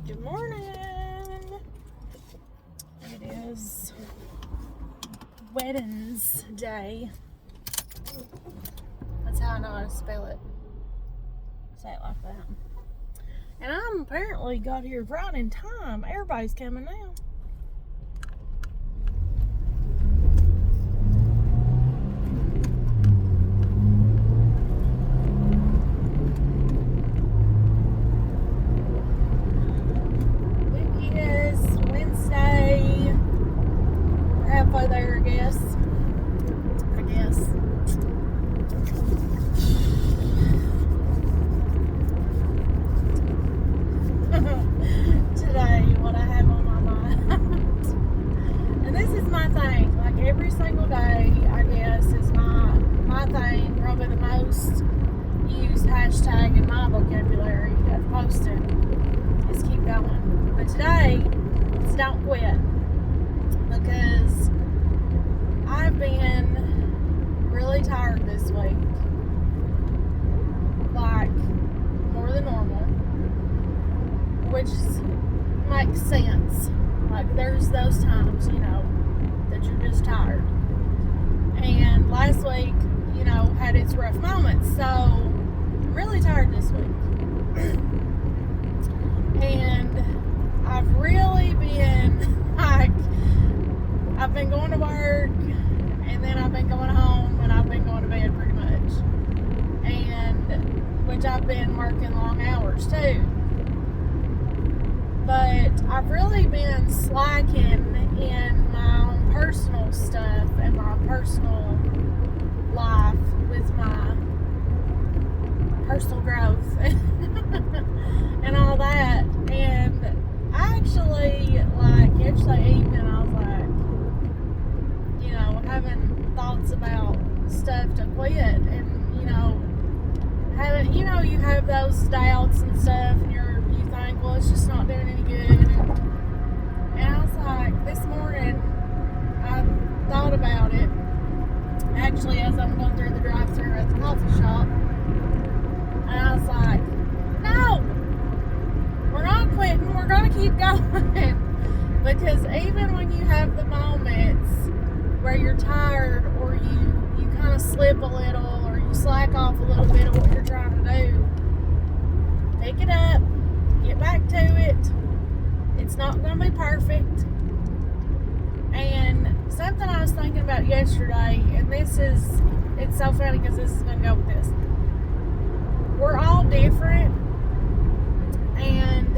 Good morning. It is Wednesday. That's how I know how to spell it. Say it like that. And I'm apparently got here right in time. Everybody's coming now. It is Wednesday. We're halfway there, I guess. Today, what I have on my mind. And this is my thing. Like every single day, I guess, is my thing. Probably the most used hashtag in my vocabulary of posting is keep going. But today, it's don't quit. Because I've been really tired this week. Like, more than normal. Which makes sense. Like, there's those times, that you're just tired. And last week, had its rough moments. So, I'm really tired this week. And I've really been, I've been going to work, and then I've been going home, and I've been going to bed pretty much. And, which I've been working long hours too. But I've really been slacking in my own personal stuff and my personal life with my personal growth and all that. And I actually, yesterday evening, I was having thoughts about stuff to quit. And, you have those doubts and stuff, and you think, well, it's just not doing any good. And I was like, this morning, I thought about it, actually, as I'm going through the drive-thru at the coffee shop. And I was like, no, we're not quitting, we're going to keep going. Because even when you have the moments where you're tired, or you kind of slip a little, or you slack off a little bit of what you're trying to do, pick it up, get back to it. It's not going to be perfect. And something I was thinking about yesterday, and it's so funny because this is going to go with this. We're all different, and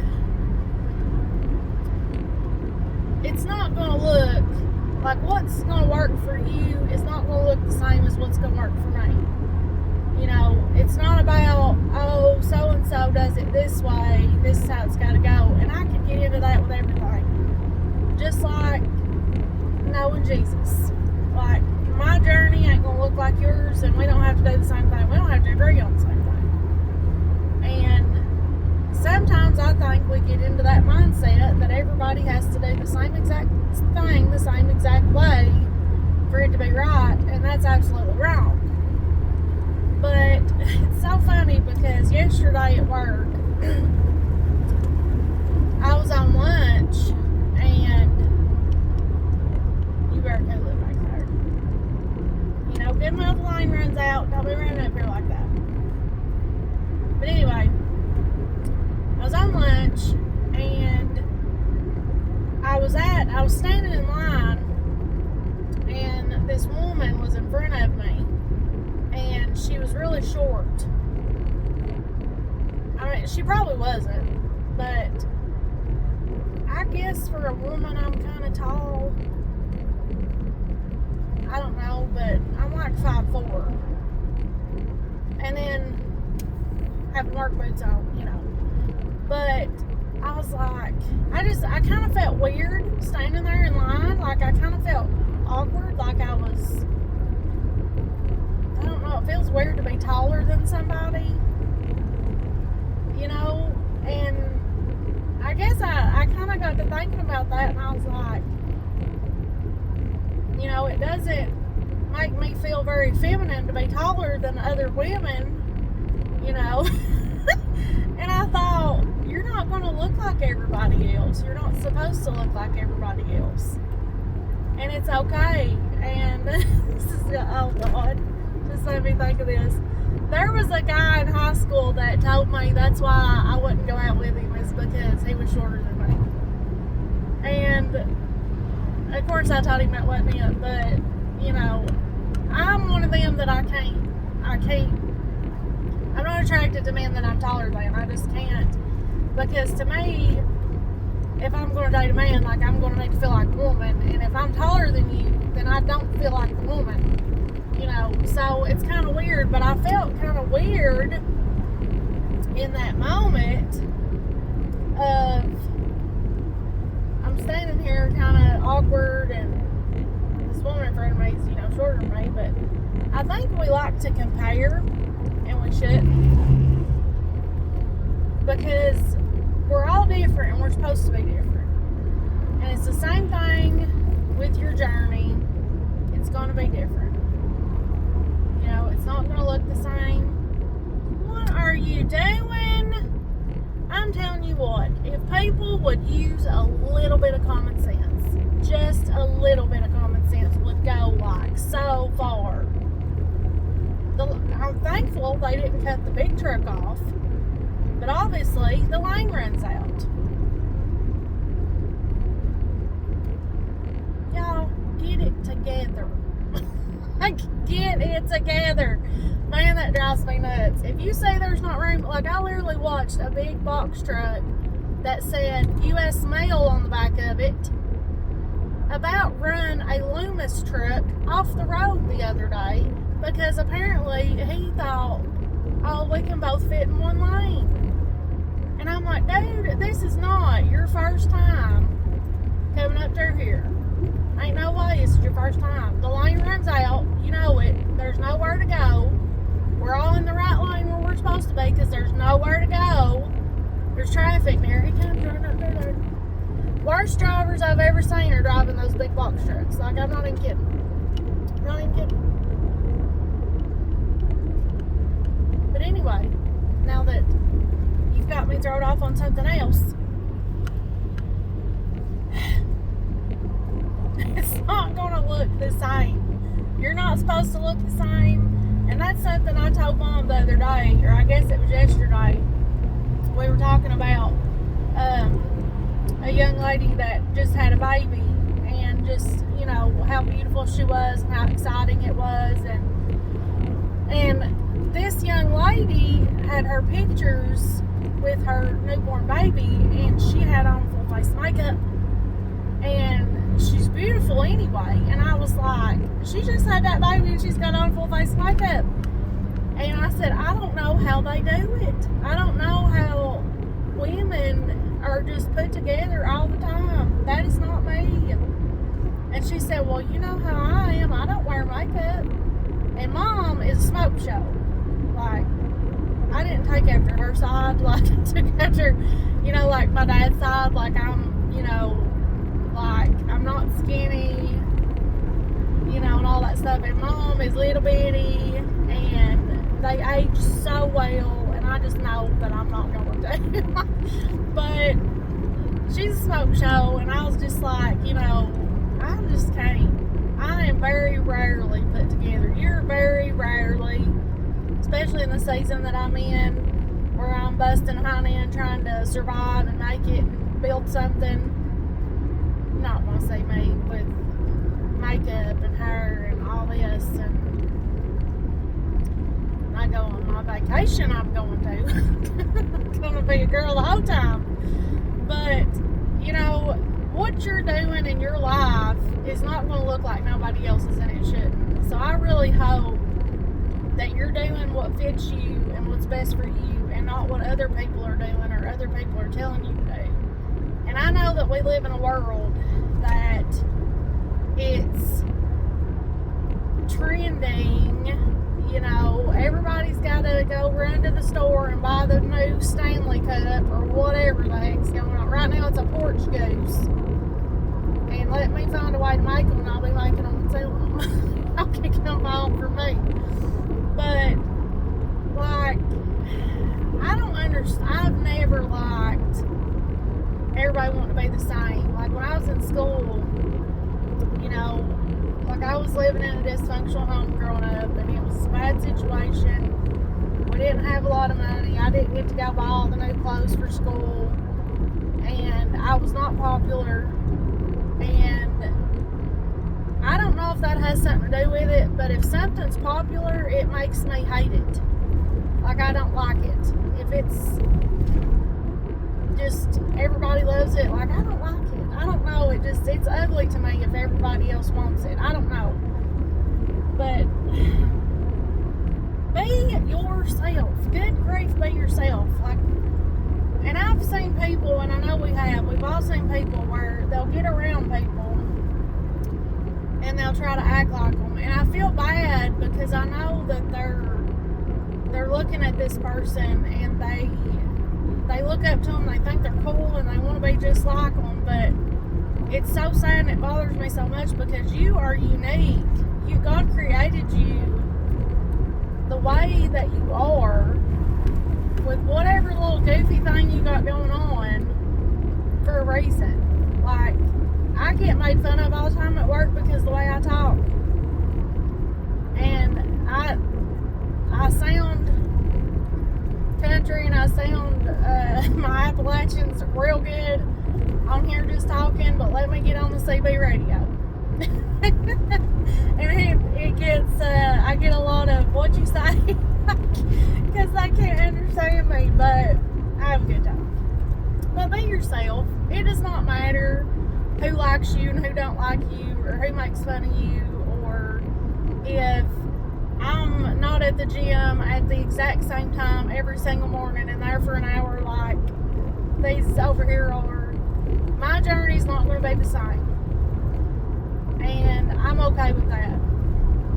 it's not going to look like what's going to work for you is not going to look the same as what's going to work for me. It's not about, oh, so-and-so does it this way, this is how it's got to go. And I can get into that with everything. Just like knowing Jesus. Like, my journey ain't going to look like yours, and we don't have to do the same thing. We don't have to agree on the same thing. And sometimes I think we get into that mindset that everybody has to do the same exact thing, the same exact way for it to be right, and that's absolutely wrong. But it's so funny because yesterday at work, I was on lunch, and you better go live back there. Good enough line runs out, don't be running up here like that. But anyway, I was on lunch, and I was standing in line, and this woman was in front of me, and she was really short. I mean, she probably wasn't, but I guess for a woman, I'm kind of tall. I don't know, but I'm like 5'4". And then having work boots on, But I was like, I kind of felt weird standing there in line. Like, I kind of felt awkward, like I was, I don't know, it feels weird to be taller than somebody, and I guess I kind of got to thinking about that, and I was like, it doesn't make me feel very feminine to be taller than other women, And I thought, you're not going to look like everybody. You're not supposed to look like everybody else. And it's okay. And this is, oh God, just let me think of this. There was a guy in high school that told me that's why I wouldn't go out with him, is because he was shorter than me. And of course I told him that wasn't it, but you know, I'm one of them that I can't, I'm not attracted to men that I'm taller than. I just can't. Because to me, if I'm going to date a man, like, I'm going to need to feel like a woman. And if I'm taller than you, then I don't feel like a woman. You know, so it's kind of weird. But I felt kind of weird in that moment of, I'm standing here kind of awkward, and this woman in front of me is, you know, shorter than me. But I think we like to compare, and we shouldn't. Because we're all different, and we're supposed to be different. And it's the same thing with your journey. It's going to be different. You know, it's not going to look the same. What are you doing? I'm telling you what, if people would use a little bit of common sense, just a little bit of common sense would go like so far. I'm thankful they didn't cut the big truck off. But obviously, the lane runs out. Y'all, get it together. Get it together. Man, that drives me nuts. If you say there's not room, like I literally watched a big box truck that said U.S. Mail on the back of it about run a Loomis truck off the road the other day because apparently he thought, oh, we can both fit in one lane. And I'm like, dude, this is not your first time coming up through here. Ain't no way this is your first time. The lane runs out. You know it. There's nowhere to go. We're all in the right lane where we're supposed to be because there's nowhere to go. There's traffic there. He comes running up there. Worst drivers I've ever seen are driving those big box trucks. Like, I'm not even kidding. I'm not even kidding. But anyway, now that you've got me thrown off on something else, it's not going to look the same. You're not supposed to look the same. And that's something I told Mom the other day, or I guess it was yesterday. We were talking about a young lady that just had a baby, and just, you know, how beautiful she was and how exciting it was. And this young lady had her pictures with her newborn baby, and she had on full face makeup, and she's beautiful anyway. And I was like, she just had that baby and she's got on full face makeup. And I said, I don't know how they do it. I don't know how women are just put together all the time. That is not me. And she said, well, you know how I am. I don't wear makeup. And Mom is a smoke show. Like, I didn't take after her side. Like, I took after, you know, like my dad's side. Like, I'm, you know, like, I'm not skinny, you know, and all that stuff. And Mom is little bitty, and they age so well, and I just know that I'm not going to. But she's a smoke show, and I was just like, you know, I just can't. I am very rarely put together. You're very rarely, especially in the season that I'm in, where I'm busting honey and trying to survive and make it and build something. Not want to say me, with makeup and hair and all this. And I go on my vacation, I'm going to. I'm going to be a girl the whole time. But, you know, what you're doing in your life is not going to look like nobody else's, and it shouldn't. So I really hope that you're doing what fits you and what's best for you, and not what other people are doing or other people are telling you to do. And I know that we live in a world that it's trending. You know, everybody's got to go run to the store and buy the new Stanley Cup or whatever the heck's going on. Right now it's a porch goose. And let me find a way to make them, and I'll be making them and selling them. I'll kick them off for me. But, like, I don't understand. I've never liked everybody wanting to be the same. Like when I was in school, you know, like I was living in a dysfunctional home growing up, and it was a bad situation. We didn't have a lot of money. I didn't get to go buy all the new clothes for school, and I was not popular. And I don't know if that has something to do with it, but if something's popular, it makes me hate it. Like, I don't like it. If it's just everybody loves it, like, I don't like it. I don't know. It's ugly to me if everybody else wants it. I don't know. But be yourself. Good grief, be yourself. Like, and I've seen people, and I know we've all seen people where they'll get around people and they'll try to act like them. And I feel bad because I know that they're looking at this person and they look up to them, they think they're cool and they want to be just like them. But it's so sad and it bothers me so much because you are unique. God created you the way that you are, with whatever little goofy thing you got going on, for a reason. Like, I get made fun of all the time at work because of the way I talk. And I sound country and I sound my Appalachians real good on here just talking, but let me get on the CB radio. And it gets, I get a lot of, "What'd you say?" Because they can't understand me, but I have a good time. But be yourself. It does not matter who likes you and who don't like you, or who makes fun of you, or if I'm not at the gym at the exact same time every single morning and there for an hour like these over here are. My journey's not going to be the same. And I'm okay with that.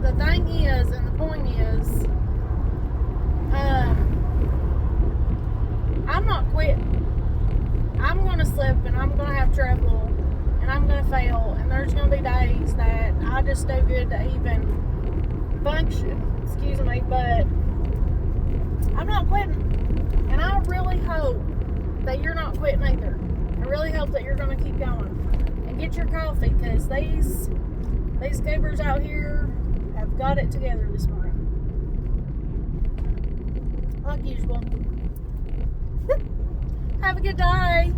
The thing is, and the point is, I'm not quitting. I'm going to slip and I'm going to have trouble and I'm going to fail, and there's going to be days that I just do good to even function. Excuse me, but I'm not quitting. And I really hope that you're not quitting either. I really hope that you're going to keep going and get your coffee, because these goobers out here have got it together this morning. Like usual. Have a good day.